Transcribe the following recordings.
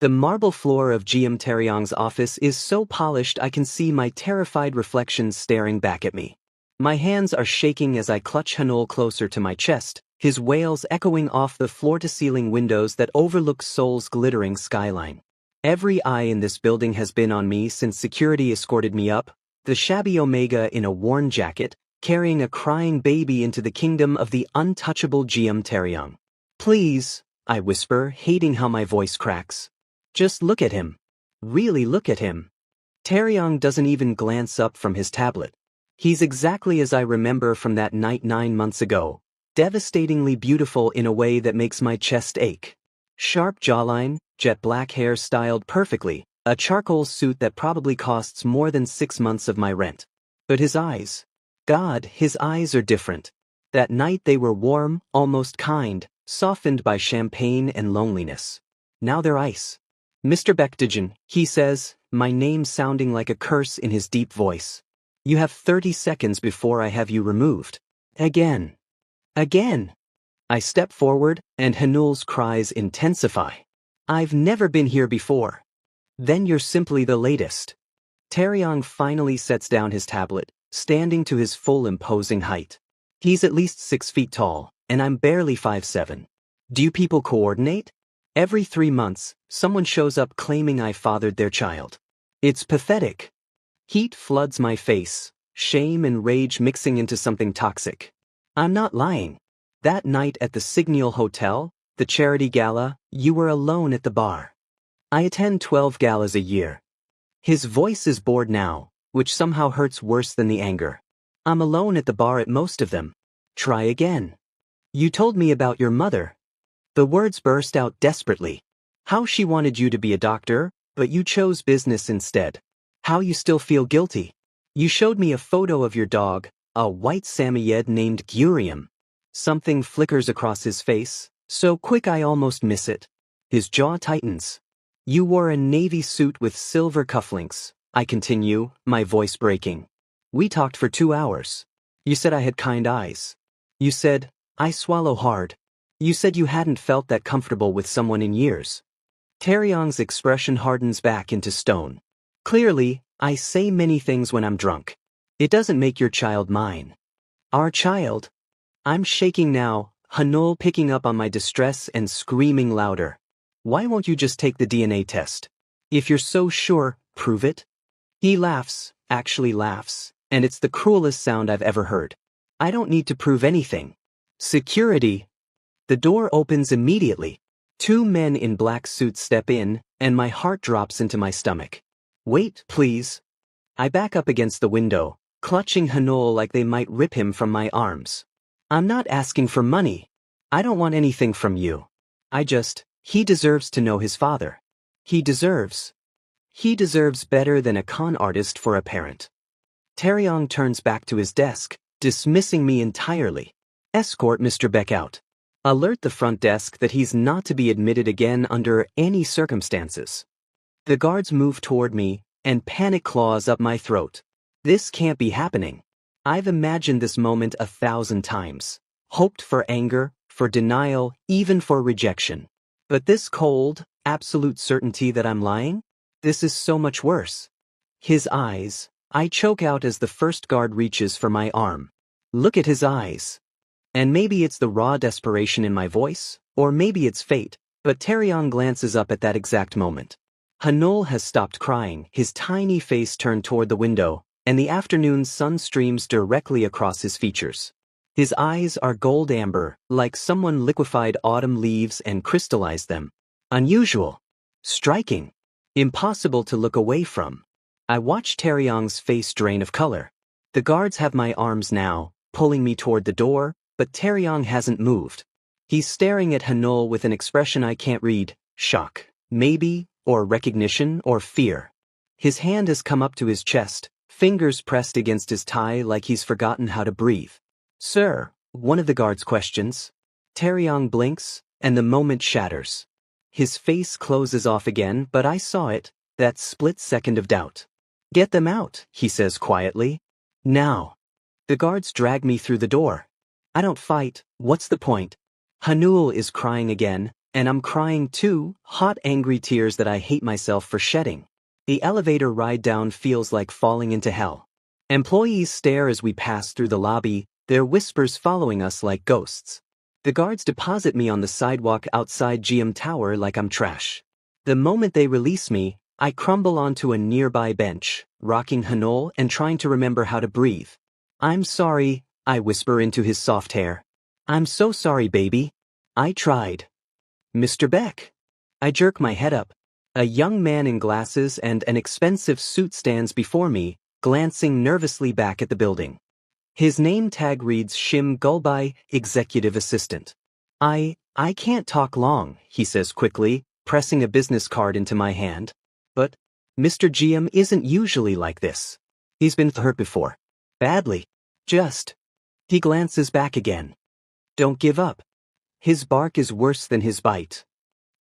The marble floor of GM Taeyong's office is so polished I can see my terrified reflections staring back at me. My hands are shaking as I clutch Hanul closer to my chest, his wails echoing off the floor-to-ceiling windows that overlook Seoul's glittering skyline. Every eye in this building has been on me since security escorted me up, the shabby Omega in a worn jacket, carrying a crying baby into the kingdom of the untouchable GM Taeyong. "Please," I whisper, hating how my voice cracks. "Just look at him. Really look at him." Taeyong doesn't even glance up from his tablet. He's exactly as I remember from that night 9 months ago, devastatingly beautiful in a way that makes my chest ache. Sharp jawline, jet black hair styled perfectly, a charcoal suit that probably costs more than 6 months of my rent. But his eyes. God, his eyes are different. That night they were warm, almost kind, softened by champagne and loneliness. Now they're ice. "Mr. Baekdujan," he says, my name sounding like a curse in his deep voice. "You have 30 seconds before I have you removed." Again. Again. I step forward, and Hanul's cries intensify. "I've never been here before." "Then you're simply the latest." Taeyong finally sets down his tablet, standing to his full imposing height. He's at least 6 feet tall, and I'm barely 5'7". Do you people coordinate? Every 3 months, someone shows up claiming I fathered their child. It's pathetic. Heat floods my face, shame and rage mixing into something toxic. I'm not lying. That night at the Signal Hotel, the charity gala, you were alone at the bar. I attend 12 galas a year. His voice is bored now, which somehow hurts worse than the anger. I'm alone at the bar at most of them. Try again. You told me about your mother. The words burst out desperately. How she wanted you to be a doctor, but you chose business instead. How you still feel guilty. You showed me a photo of your dog, a white Samoyed named Gurium. Something flickers across his face, so quick I almost miss it. His jaw tightens. You wore a navy suit with silver cufflinks, I continue, my voice breaking. We talked for 2 hours. You said I had kind eyes. You said, I swallow hard. You said you hadn't felt that comfortable with someone in years. Taeyong's expression hardens back into stone. Clearly, I say many things when I'm drunk. It doesn't make your child mine. Our child. I'm shaking now, Hanul picking up on my distress and screaming louder. Why won't you just take the DNA test? If you're so sure, prove it. He laughs, actually laughs, and it's the cruelest sound I've ever heard. I don't need to prove anything. Security. The door opens immediately. 2 men in black suits step in, and my heart drops into my stomach. Wait, please. I back up against the window, clutching Hanul like they might rip him from my arms. I'm not asking for money. I don't want anything from you. He deserves to know his father. He deserves better than a con artist for a parent. Taeyong turns back to his desk, dismissing me entirely. Escort Mr. Beck out. Alert the front desk that he's not to be admitted again under any circumstances. The guards move toward me, and panic claws up my throat. This can't be happening. I've imagined this moment 1,000 times. Hoped for anger, for denial, even for rejection. But this cold, absolute certainty that I'm lying? This is so much worse. His eyes. I choke out as the first guard reaches for my arm. Look at his eyes. And maybe it's the raw desperation in my voice, or maybe it's fate, but Taeyong glances up at that exact moment. Hanul has stopped crying, his tiny face turned toward the window, and the afternoon sun streams directly across his features. His eyes are gold amber, like someone liquefied autumn leaves and crystallized them. Unusual. Striking. Impossible to look away from. I watch Taeyong's face drain of color. The guards have my arms now, pulling me toward the door, but Taeyong hasn't moved. He's staring at Hanul with an expression I can't read, shock, maybe, or recognition, or fear. His hand has come up to his chest, fingers pressed against his tie like he's forgotten how to breathe. Sir, one of the guards questions. Taeyong blinks, and the moment shatters. His face closes off again, but I saw it, that split second of doubt. Get them out, he says quietly. Now. The guards drag me through the door. I don't fight, what's the point? Hanul is crying again, And I'm crying too, hot angry tears that I hate myself for shedding. The elevator ride down feels like falling into hell. Employees stare as we pass through the lobby, their whispers following us like ghosts. The guards deposit me on the sidewalk outside GM Tower like I'm trash. The moment they release me, I crumble onto a nearby bench, rocking Hanol and trying to remember how to breathe. I'm sorry, I whisper into his soft hair. I'm so sorry, baby. I tried. Mr. Beck. I jerk my head up. A young man in glasses and an expensive suit stands before me, glancing nervously back at the building. His name tag reads Shim Gulbai, Executive Assistant. I can't talk long, he says quickly, pressing a business card into my hand. But Mr. GM isn't usually like this. He's been hurt before. Badly. Just. He glances back again. Don't give up. His bark is worse than his bite.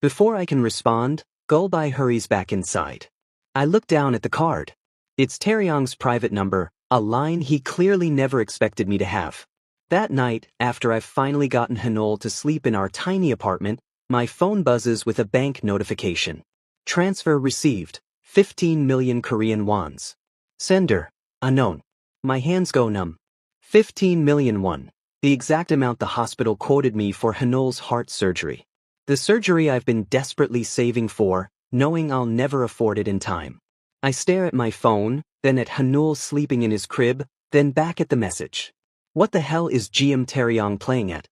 Before I can respond, Gulbai hurries back inside. I look down at the card. It's Taryong's private number, a line he clearly never expected me to have. That night, after I've finally gotten Hanol to sleep in our tiny apartment, my phone buzzes with a bank notification. Transfer received, 15 million Korean wons. Sender, unknown. My hands go numb. 15 million won. The exact amount the hospital quoted me for Hanol's heart surgery. The surgery I've been desperately saving for, knowing I'll never afford it in time. I stare at my phone, then at Hanol sleeping in his crib, then back at the message. What the hell is GM Taryong playing at?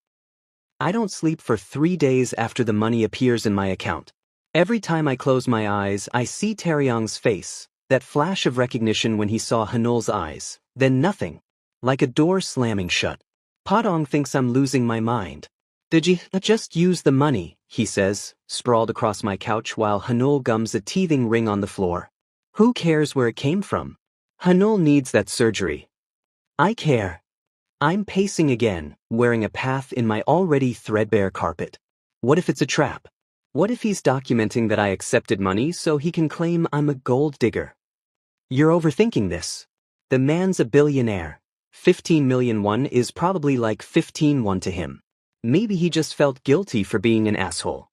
I don't sleep for 3 days after the money appears in my account. Every time I close my eyes, I see Taryong's face, that flash of recognition when he saw Hanol's eyes, then nothing. Like a door slamming shut. Padong thinks I'm losing my mind. Did you just use the money, he says, sprawled across my couch while Hanol gums a teething ring on the floor. Who cares where it came from? Hanol needs that surgery. I care. I'm pacing again, wearing a path in my already threadbare carpet. What if it's a trap? What if he's documenting that I accepted money so he can claim I'm a gold digger? You're overthinking this. The man's a billionaire. 15 million won is probably like 15 won to him. Maybe he just felt guilty for being an asshole.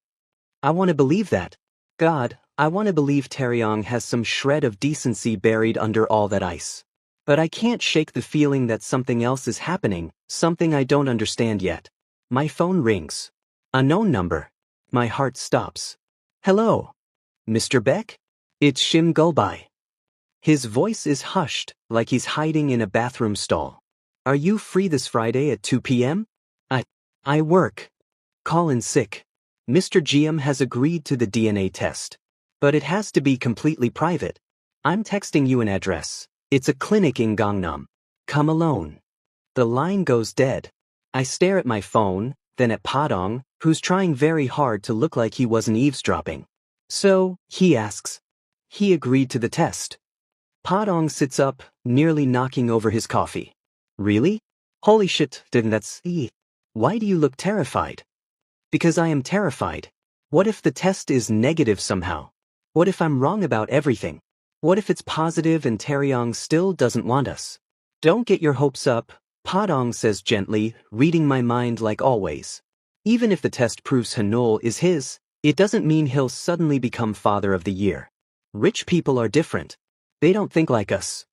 I want to believe that. God, I want to believe Taryong has some shred of decency buried under all that ice. But I can't shake the feeling that something else is happening, something I don't understand yet. My phone rings. A known number. My heart stops. Hello. Mr. Beck? It's Shim Gulbai. His voice is hushed, like he's hiding in a bathroom stall. Are you free this Friday at 2 p.m.? I work. Call in sick. Mr. GM has agreed to the DNA test. But it has to be completely private. I'm texting you an address. It's a clinic in Gangnam. Come alone. The line goes dead. I stare at my phone, then at Padong, who's trying very hard to look like he wasn't eavesdropping. So, he asks. He agreed to the test. Padong sits up, nearly knocking over his coffee. Really? Holy shit, didn't that see? Why do you look terrified? Because I am terrified. What if the test is negative somehow? What if I'm wrong about everything? What if it's positive and Taryong still doesn't want us? Don't get your hopes up, Padong says gently, reading my mind like always. Even if the test proves Hanol is his, it doesn't mean he'll suddenly become father of the year. Rich people are different. They don't think like us.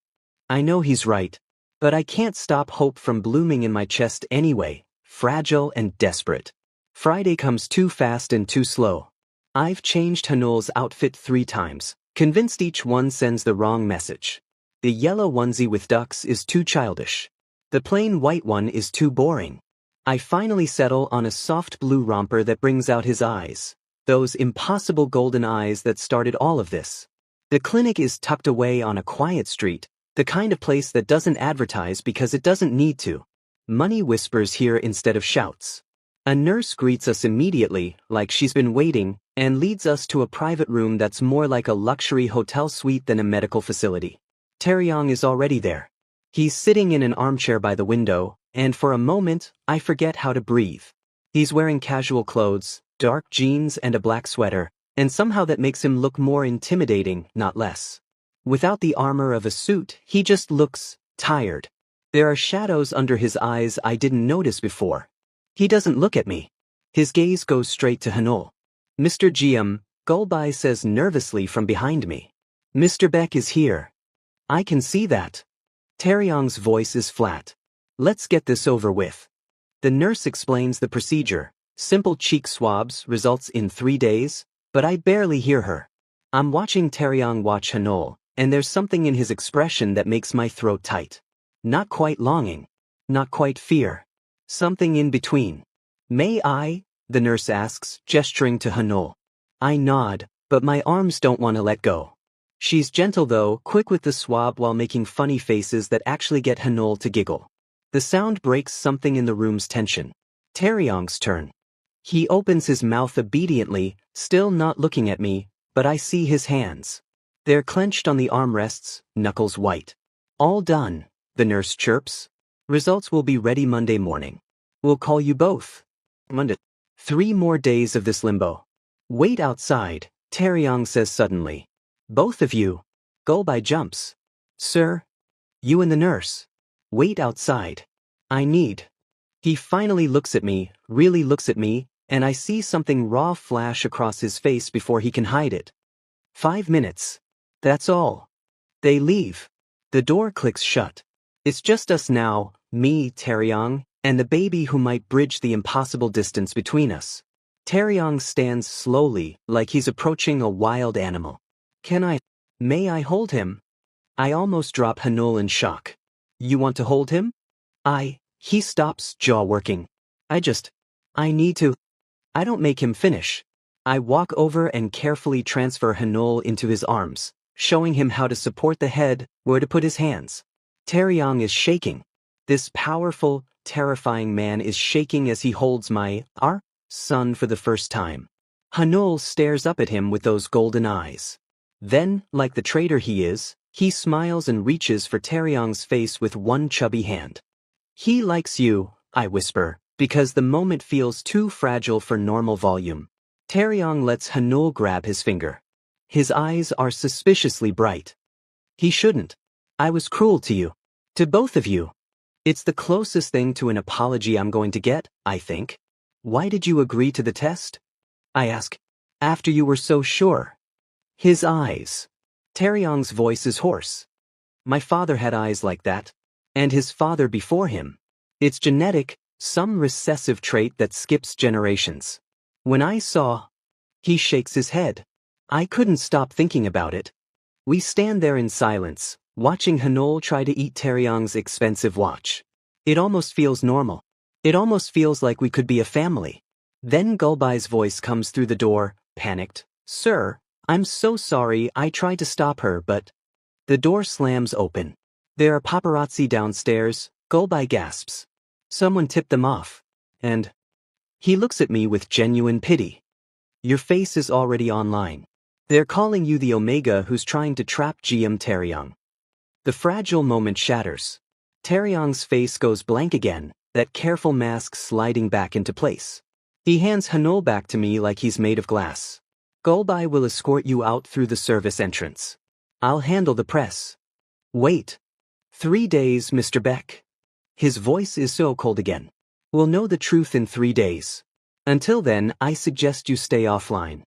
I know he's right. But I can't stop hope from blooming in my chest anyway, fragile and desperate. Friday comes too fast and too slow. I've changed Hanol's outfit 3 times, convinced each one sends the wrong message. The yellow onesie with ducks is too childish. The plain white one is too boring. I finally settle on a soft blue romper that brings out his eyes, those impossible golden eyes that started all of this. The clinic is tucked away on a quiet street, the kind of place that doesn't advertise because it doesn't need to. Money whispers here instead of shouts. A nurse greets us immediately, like she's been waiting, and leads us to a private room that's more like a luxury hotel suite than a medical facility. Taryong is already there. He's sitting in an armchair by the window, and for a moment, I forget how to breathe. He's wearing casual clothes, dark jeans and a black sweater, and somehow that makes him look more intimidating, not less. Without the armor of a suit, he just looks tired. There are shadows under his eyes I didn't notice before. He doesn't look at me. His gaze goes straight to Hanol. Mr. GM, Gulbai says nervously from behind me. Mr. Beck is here. I can see that. Taeyong's voice is flat. Let's get this over with. The nurse explains the procedure. Simple cheek swabs results in 3 days, but I barely hear her. I'm watching Taeyong watch Hanol, and there's something in his expression that makes my throat tight. Not quite longing. Not quite fear. Something in between. May I? The nurse asks, gesturing to Hanol. I nod, but my arms don't want to let go. She's gentle though, quick with the swab while making funny faces that actually get Hanol to giggle. The sound breaks something in the room's tension. Taeyong's turn. He opens his mouth obediently, still not looking at me, but I see his hands. They're clenched on the armrests, knuckles white. All done, the nurse chirps. Results will be ready Monday morning. We'll call you both. Monday. 3 more days of this limbo. Wait outside, Taeyong says suddenly. Both of you. Gulbai jumps. Sir? You and the nurse. Wait outside. I need. He finally looks at me, really looks at me, and I see something raw flash across his face before he can hide it. 5 minutes. That's all. They leave. The door clicks shut. It's just us now, me, Taeyong, and the baby who might bridge the impossible distance between us. Taeyong stands slowly, like he's approaching a wild animal. May I hold him? I almost drop Hanol in shock. You want to hold him? He stops, jaw working. I need to. I don't make him finish. I walk over and carefully transfer Hanol into his arms, showing him how to support the head, where to put his hands. Taeyong is shaking. This powerful, terrifying man is shaking as he holds our son for the first time. Hanol stares up at him with those golden eyes. Then, like the traitor he is, he smiles and reaches for Taeyong's face with one chubby hand. He likes you, I whisper, because the moment feels too fragile for normal volume. Taeyong lets Hanol grab his finger. His eyes are suspiciously bright. He shouldn't. I was cruel to you. To both of you. It's the closest thing to an apology I'm going to get, I think. Why did you agree to the test? I ask. After you were so sure. His eyes. Taeyong's voice is hoarse. My father had eyes like that. And his father before him. It's genetic, some recessive trait that skips generations. When I saw, he shakes his head. I couldn't stop thinking about it. We stand there in silence, watching Hanol try to eat Taeyong's expensive watch. It almost feels normal. It almost feels like we could be a family. Then Gulbai's voice comes through the door, panicked. Sir, I'm so sorry, I tried to stop her, but... The door slams open. There are paparazzi downstairs, Gulbai gasps. Someone tipped them off. And... He looks at me with genuine pity. Your face is already online. They're calling you the Omega who's trying to trap GM Taeyong. The fragile moment shatters. Taeyong's face goes blank again, that careful mask sliding back into place. He hands Hanol back to me like he's made of glass. Gulbai will escort you out through the service entrance. I'll handle the press. Wait. 3 days, Mr. Beck. His voice is so cold again. We'll know the truth in 3 days. Until then, I suggest you stay offline.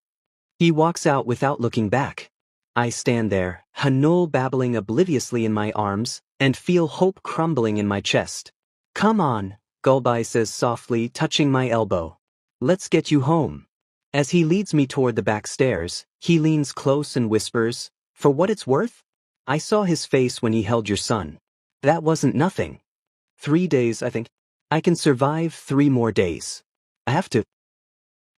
He walks out without looking back. I stand there, Hanol babbling obliviously in my arms, and feel hope crumbling in my chest. Come on, Gulbai says softly, touching my elbow. Let's get you home. As he leads me toward the back stairs, he leans close and whispers, For what it's worth? I saw his face when he held your son. That wasn't nothing. 3 days, I think. I can survive 3 more days. I have to.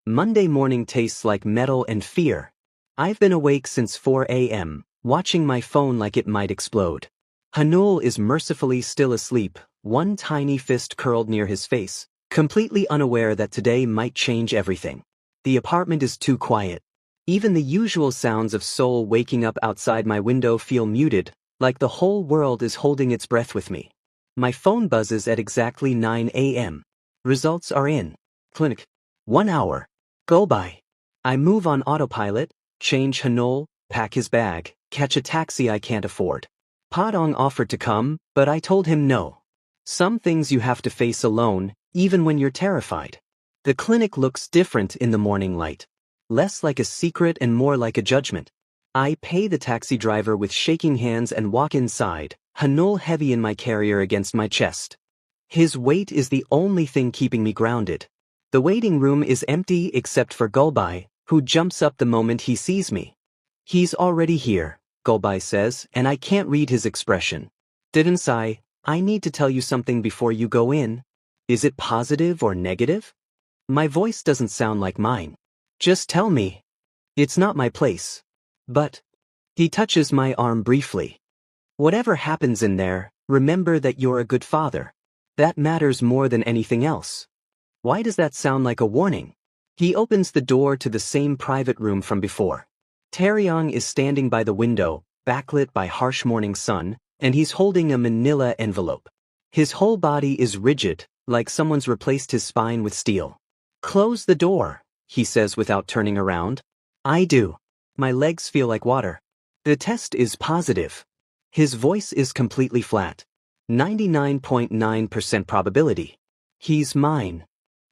Monday morning tastes like metal and fear. I've been awake since 4 a.m., watching my phone like it might explode. Hanol is mercifully still asleep, one tiny fist curled near his face, completely unaware that today might change everything. The apartment is too quiet. Even the usual sounds of Seoul waking up outside my window feel muted, like the whole world is holding its breath with me. My phone buzzes at exactly 9 a.m. Results are in. Clinic. 1 hour. Go by. I move on autopilot, change Hanol, pack his bag, catch a taxi I can't afford. Padong offered to come, but I told him no. Some things you have to face alone, even when you're terrified. The clinic looks different in the morning light. less like a secret and more like a judgment. I pay the taxi driver with shaking hands and walk inside, Hanul heavy in my carrier against my chest. His weight is the only thing keeping me grounded. The waiting room is empty except for Gulbai, who jumps up the moment he sees me. He's already here, Gulbai says, and I can't read his expression. Didn't I need to tell you something before you go in. Is it positive or negative? My voice doesn't sound like mine. Just tell me. It's not my place. But he touches my arm briefly. Whatever happens in there, remember that you're a good father. That matters more than anything else. Why does that sound like a warning? He opens the door to the same private room from before. Taeyong is standing by the window, backlit by harsh morning sun, and he's holding a manila envelope. His whole body is rigid, like someone's replaced his spine with steel. Close the door, he says without turning around. I do. My legs feel like water. The test is positive. His voice is completely flat. 99.9% probability. He's mine.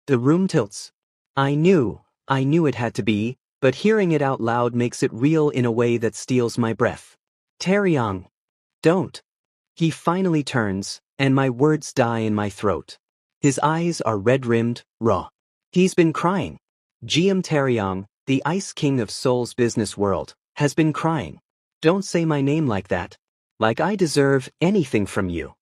The room tilts. I knew it had to be, but hearing it out loud makes it real in a way that steals my breath. Taeyong. Don't. He finally turns, and my words die in my throat. His eyes are red-rimmed, raw. He's been crying. GM Taeyong, the Ice King of Seoul's business world, has been crying. Don't say my name like that. Like I deserve anything from you.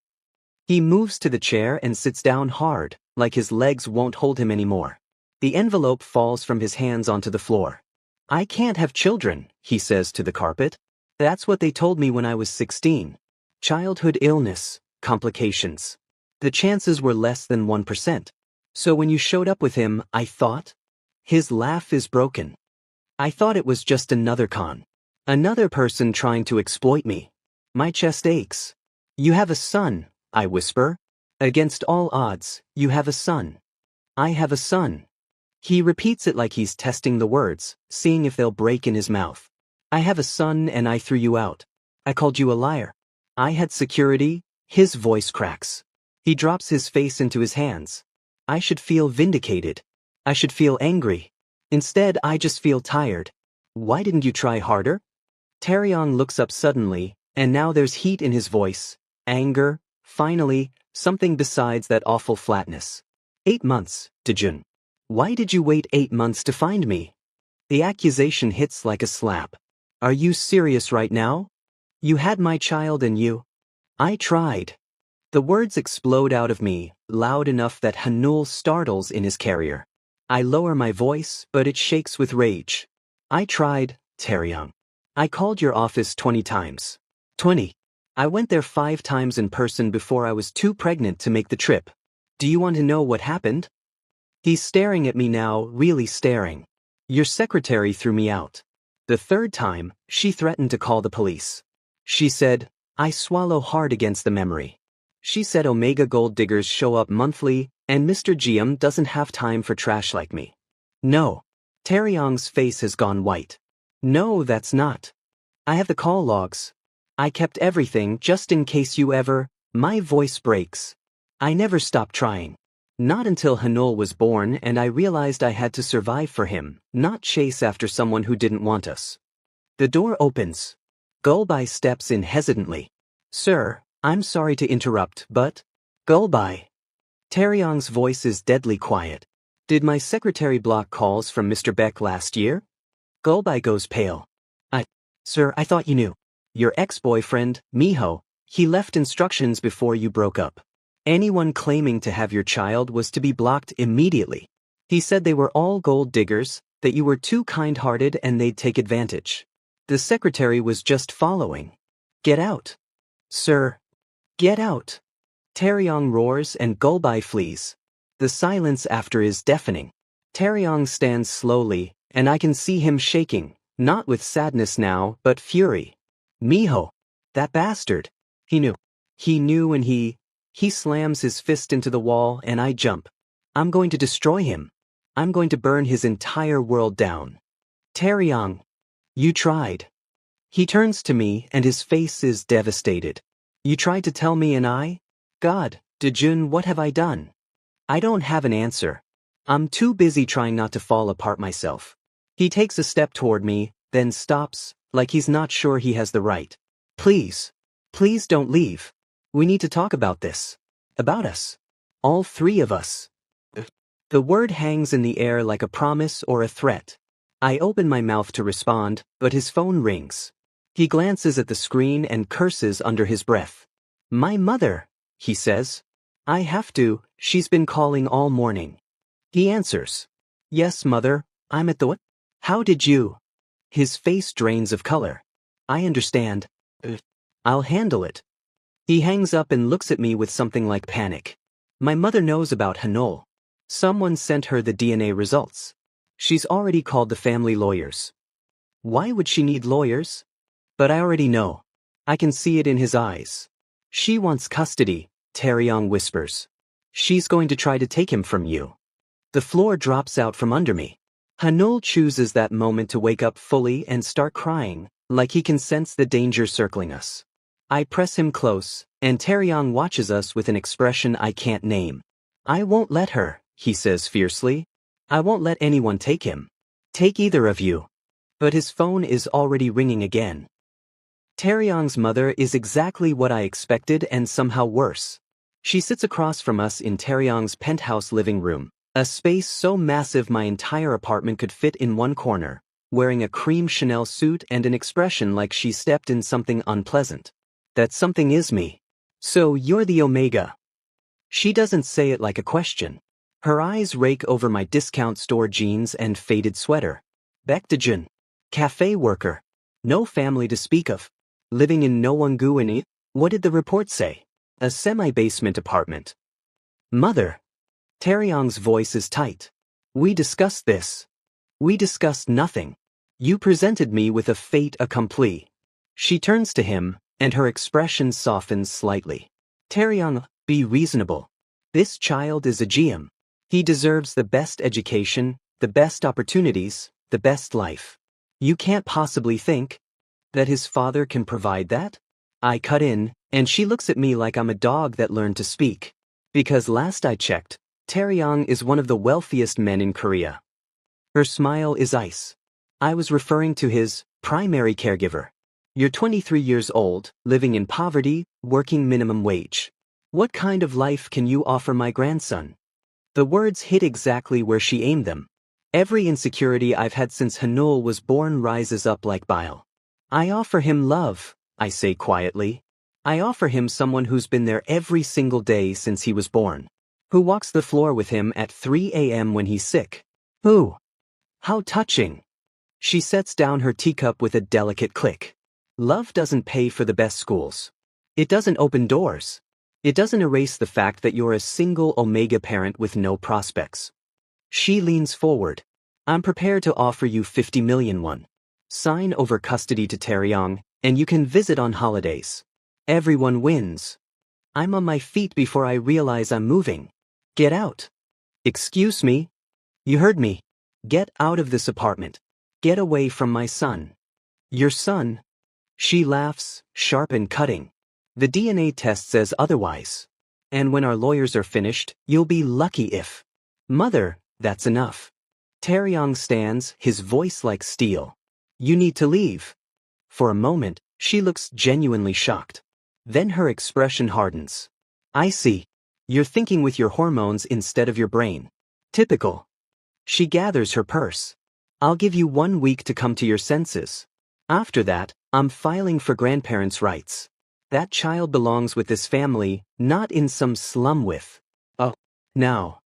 He moves to the chair and sits down hard, like his legs won't hold him anymore. The envelope falls from his hands onto the floor. I can't have children, he says to the carpet. That's what they told me when I was 16. Childhood illness, complications. The chances were less than 1%. So when you showed up with him, I thought? His laugh is broken. I thought it was just another con. Another person trying to exploit me. My chest aches. You have a son, I whisper. Against all odds, you have a son. I have a son. He repeats it like he's testing the words, seeing if they'll break in his mouth. I have a son and I threw you out. I called you a liar. I had security. His voice cracks. He drops his face into his hands. I should feel vindicated. I should feel angry. Instead, I just feel tired. Why didn't you try harder? Taeyong looks up suddenly, and now there's heat in his voice. Anger. Finally, something besides that awful flatness. 8 months, Dejun. Why did you wait 8 months to find me? The accusation hits like a slap. Are you serious right now? You had my child and you. I tried. The words explode out of me, loud enough that Hanul startles in his carrier. I lower my voice, but it shakes with rage. I tried, Taeyong. I called your office 20 times. 20. I went there 5 times in person before I was too pregnant to make the trip. Do you want to know what happened? He's staring at me now, really staring. Your secretary threw me out. The 3rd time, she threatened to call the police. She said, I swallow hard against the memory. She said Omega gold diggers show up monthly, and Mr. GM doesn't have time for trash like me. No. Taeyong's face has gone white. No, that's not. I have the call logs. I kept everything just in case you ever. My voice breaks. I never stopped trying. Not until Hanul was born and I realized I had to survive for him, not chase after someone who didn't want us. The door opens. Gulbai steps in hesitantly. Sir, I'm sorry to interrupt, but... Gulbai. Taeyong's voice is deadly quiet. Did my secretary block calls from Mr. Beck last year? Gulbai goes pale. Sir, I thought you knew. Your ex-boyfriend, Miho, he left instructions before you broke up. Anyone claiming to have your child was to be blocked immediately. He said they were all gold diggers, that you were too kind-hearted and they'd take advantage. The secretary was just following. Get out. Sir. Get out. Taeyong roars and Gulbai flees. The silence after is deafening. Taeyong stands slowly, and I can see him shaking, not with sadness now, but fury. Miho. That bastard. He knew. He knew and he slams his fist into the wall and I jump. I'm going to destroy him. I'm going to burn his entire world down. Taeyong. You tried. He turns to me and his face is devastated. You tried to tell me and I? God, Dejun, what have I done? I don't have an answer. I'm too busy trying not to fall apart myself. He takes a step toward me, then stops, like he's not sure he has the right. Please. Please don't leave. We need to talk about this. About us. All three of us. The word hangs in the air like a promise or a threat. I open my mouth to respond, but his phone rings. He glances at the screen and curses under his breath. My mother, he says. I have to, she's been calling all morning. He answers. Yes, mother, I'm at the what? How did you? His face drains of color. I understand. I'll handle it. He hangs up and looks at me with something like panic. My mother knows about Hanol. Someone sent her the DNA results. She's already called the family lawyers. Why would she need lawyers? But I already know. I can see it in his eyes. She wants custody, Taeyong whispers. She's going to try to take him from you. The floor drops out from under me. Hanol chooses that moment to wake up fully and start crying, like he can sense the danger circling us. I press him close, and Taeyong watches us with an expression I can't name. I won't let her, he says fiercely. I won't let anyone take him. Take either of you. But his phone is already ringing again. Taeyong's mother is exactly what I expected and somehow worse. She sits across from us in Taeyong's penthouse living room, a space so massive my entire apartment could fit in one corner, wearing a cream Chanel suit and an expression like she stepped in something unpleasant. That something is me. So you're the Omega. She doesn't say it like a question. Her eyes rake over my discount store jeans and faded sweater. Baekdejun. Cafe worker. No family to speak of. Living in Nowongu in what did the report say? A semi-basement apartment. Mother. Taeyong's voice is tight. We discussed this. We discussed nothing. You presented me with a fait accompli. She turns to him, and her expression softens slightly. Taeyong, be reasonable. This child is a GM. He deserves the best education, the best opportunities, the best life. You can't possibly think that his father can provide that? I cut in, and she looks at me like I'm a dog that learned to speak. Because last I checked, Taeyong is one of the wealthiest men in Korea. Her smile is ice. I was referring to his primary caregiver. You're 23 years old, living in poverty, working minimum wage. What kind of life can you offer my grandson? The words hit exactly where she aimed them. Every insecurity I've had since Hanul was born rises up like bile. I offer him love, I say quietly. I offer him someone who's been there every single day since he was born. Who walks the floor with him at 3 a.m. when he's sick. Who? How touching. She sets down her teacup with a delicate click. Love doesn't pay for the best schools. It doesn't open doors. It doesn't erase the fact that you're a single Omega parent with no prospects. She leans forward. I'm prepared to offer you 50 million won. Sign over custody to Taeyong, and you can visit on holidays. Everyone wins. I'm on my feet before I realize I'm moving. Get out. Excuse me? You heard me. Get out of this apartment. Get away from my son. Your son? She laughs, sharp and cutting. The DNA test says otherwise. And when our lawyers are finished, you'll be lucky if. Mother, that's enough. Taeyong stands, his voice like steel. You need to leave. For a moment, she looks genuinely shocked. Then her expression hardens. I see. You're thinking with your hormones instead of your brain. Typical. She gathers her purse. I'll give you 1 week to come to your senses. After that, I'm filing for grandparents' rights. That child belongs with this family, not in some slum with. Oh. Now.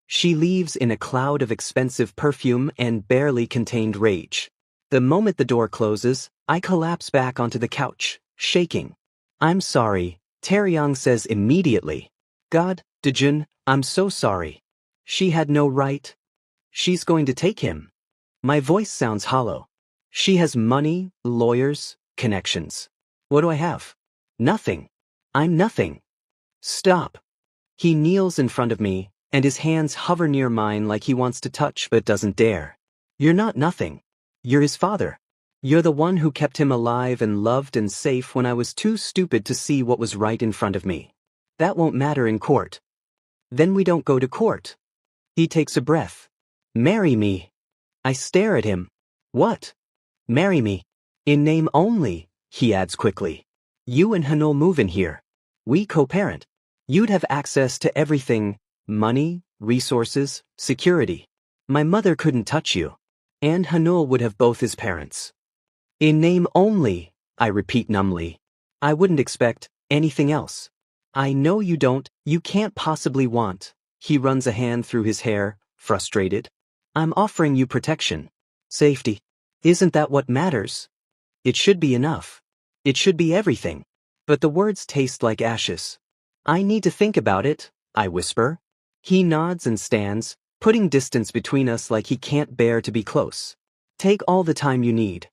She leaves in a cloud of expensive perfume and barely contained rage. The moment the door closes, I collapse back onto the couch, shaking. I'm sorry, Taeyong says immediately. God, Dejun, I'm so sorry. She had no right. She's going to take him. My voice sounds hollow. She has money, lawyers, connections. What do I have? Nothing. I'm nothing. Stop. He kneels in front of me, and his hands hover near mine like he wants to touch but doesn't dare. You're not nothing. You're his father. You're the one who kept him alive and loved and safe when I was too stupid to see what was right in front of me. That won't matter in court. Then we don't go to court. He takes a breath. Marry me. I stare at him. What? Marry me. In name only, he adds quickly. You and Hanul move in here. We co-parent. You'd have access to everything, money, resources, security. My mother couldn't touch you. And Hanul would have both his parents. In name only, I repeat numbly. I wouldn't expect anything else. I know you can't possibly want. He runs a hand through his hair, frustrated. I'm offering you protection. Safety. Isn't that what matters? It should be enough. It should be everything. But the words taste like ashes. I need to think about it, I whisper. He nods and stands, putting distance between us like he can't bear to be close. Take all the time you need.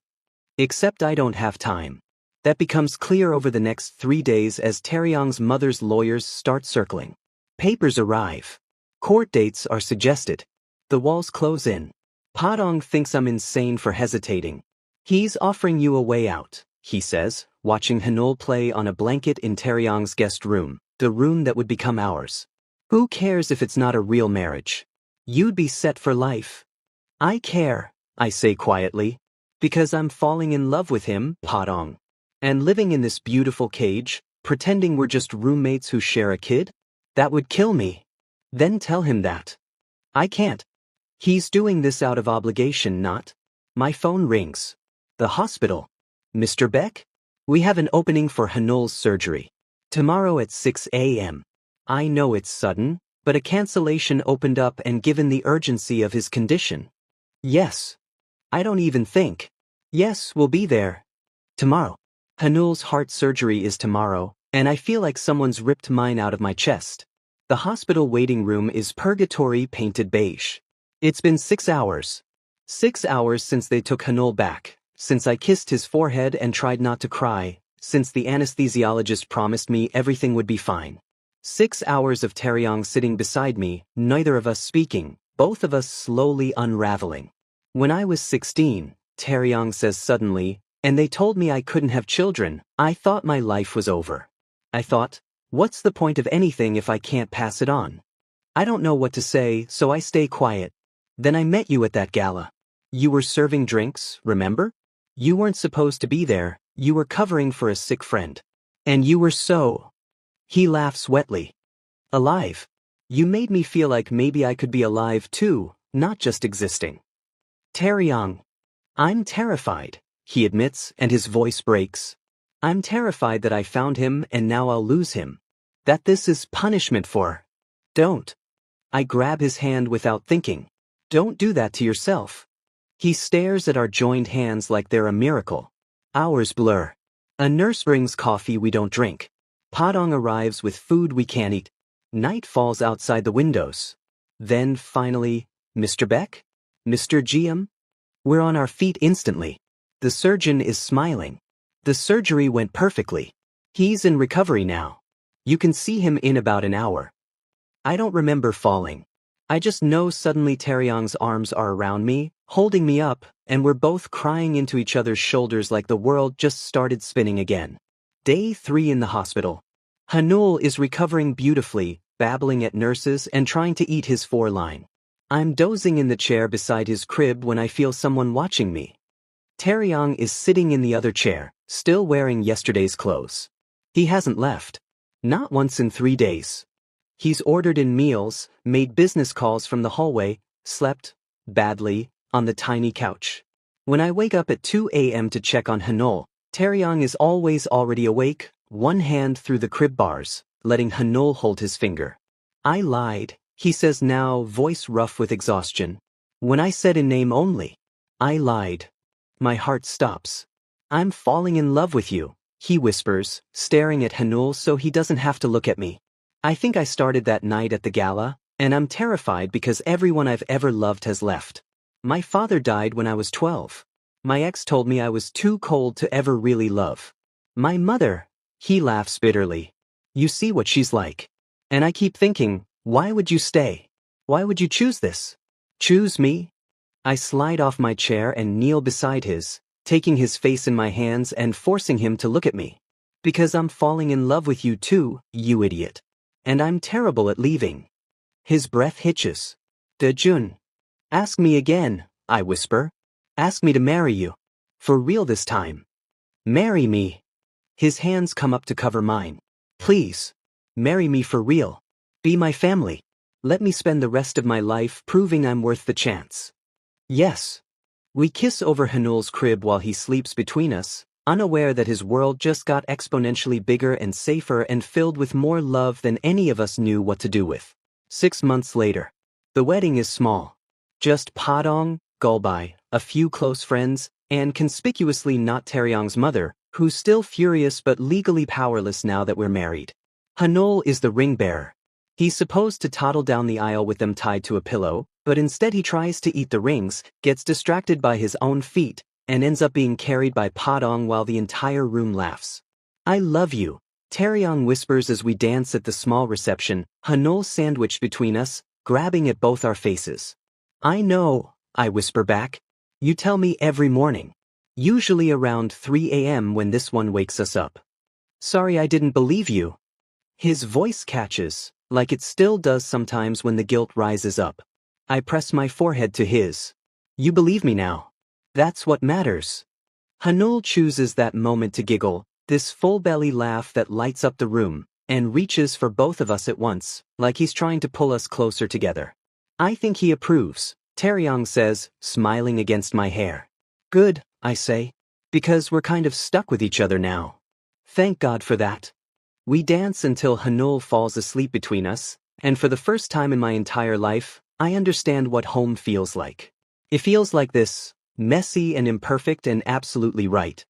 Except I don't have time. That becomes clear over the next 3 days as Taeyong's mother's lawyers start circling. Papers arrive. Court dates are suggested. The walls close in. Padong thinks I'm insane for hesitating. He's offering you a way out, he says, watching Hanul play on a blanket in Taeyong's guest room, the room that would become ours. Who cares if it's not a real marriage? You'd be set for life. I care, I say quietly. Because I'm falling in love with him, Padong. And living in this beautiful cage, pretending we're just roommates who share a kid? That would kill me. Then tell him that. I can't. He's doing this out of obligation, not. My phone rings. The hospital. Mr. Beck? We have an opening for Hanul's surgery. Tomorrow at 6 a.m. I know it's sudden, but a cancellation opened up and given the urgency of his condition. Yes. I don't even think. Yes, we'll be there. Tomorrow. Hanul's heart surgery is tomorrow, and I feel like someone's ripped mine out of my chest. The hospital waiting room is purgatory painted beige. It's been 6 hours. 6 hours since they took Hanul back, since I kissed his forehead and tried not to cry, since the anesthesiologist promised me everything would be fine. 6 hours of Taeyong sitting beside me, neither of us speaking, both of us slowly unraveling. When I was 16, Taeyong says suddenly, and they told me I couldn't have children, I thought my life was over. I thought, what's the point of anything if I can't pass it on? I don't know what to say, so I stay quiet. Then I met you at that gala. You were serving drinks, remember? You weren't supposed to be there, you were covering for a sick friend. And you were so... He laughs wetly. Alive. You made me feel like maybe I could be alive too, not just existing. Taeyong. I'm terrified, he admits, and his voice breaks. I'm terrified that I found him and now I'll lose him. That this is punishment for... Don't. I grab his hand without thinking. Don't do that to yourself. He stares at our joined hands like they're a miracle. Hours blur. A nurse brings coffee we don't drink. Padong arrives with food we can't eat. Night falls outside the windows. Then, finally, Mr. Beck? Mr. GM? We're on our feet instantly. The surgeon is smiling. The surgery went perfectly. He's in recovery now. You can see him in about an hour. I don't remember falling. I just know suddenly Taeyong's arms are around me, holding me up, and we're both crying into each other's shoulders like the world just started spinning again. Day 3 in the hospital. Hanul is recovering beautifully, babbling at nurses and trying to eat his 4-line. I'm dozing in the chair beside his crib when I feel someone watching me. Taeyong is sitting in the other chair, still wearing yesterday's clothes. He hasn't left. Not once in 3 days. He's ordered in meals, made business calls from the hallway, slept, badly, on the tiny couch. When I wake up at 2 a.m. to check on Hanul, Taeyong is always already awake, one hand through the crib bars, letting Hanul hold his finger. I lied, he says now, voice rough with exhaustion. When I said in name only. I lied. My heart stops. I'm falling in love with you, he whispers, staring at Hanul so he doesn't have to look at me. I think I started that night at the gala, and I'm terrified because everyone I've ever loved has left. My father died when I was 12. My ex told me I was too cold to ever really love. My mother, he laughs bitterly. You see what she's like. And I keep thinking, why would you stay? Why would you choose this? Choose me? I slide off my chair and kneel beside his, taking his face in my hands and forcing him to look at me. Because I'm falling in love with you too, you idiot. And I'm terrible at leaving. His breath hitches. Dejun. Ask me again, I whisper. Ask me to marry you. For real this time. Marry me. His hands come up to cover mine. Please. Marry me for real. Be my family. Let me spend the rest of my life proving I'm worth the chance. Yes. We kiss over Hanul's crib while he sleeps between us, unaware that his world just got exponentially bigger and safer and filled with more love than any of us knew what to do with. 6 months later. The wedding is small. Just Padong, Gulbai, a few close friends, and conspicuously not Taryong's mother, who's still furious but legally powerless now that we're married. Hanul is the ring bearer. He's supposed to toddle down the aisle with them tied to a pillow, but instead he tries to eat the rings, gets distracted by his own feet, and ends up being carried by Padong while the entire room laughs. I love you, Taryong whispers as we dance at the small reception, Hanul sandwiched between us, grabbing at both our faces. I know, I whisper back. You tell me every morning. Usually around 3 a.m. when this one wakes us up. Sorry I didn't believe you. His voice catches, like it still does sometimes when the guilt rises up. I press my forehead to his. You believe me now. That's what matters. Hanul chooses that moment to giggle, this full-belly laugh that lights up the room, and reaches for both of us at once, like he's trying to pull us closer together. I think he approves, Taryong says, smiling against my hair. Good, I say. Because we're kind of stuck with each other now. Thank God for that. We dance until Hanul falls asleep between us, and for the first time in my entire life, I understand what home feels like. It feels like this, messy and imperfect and absolutely right.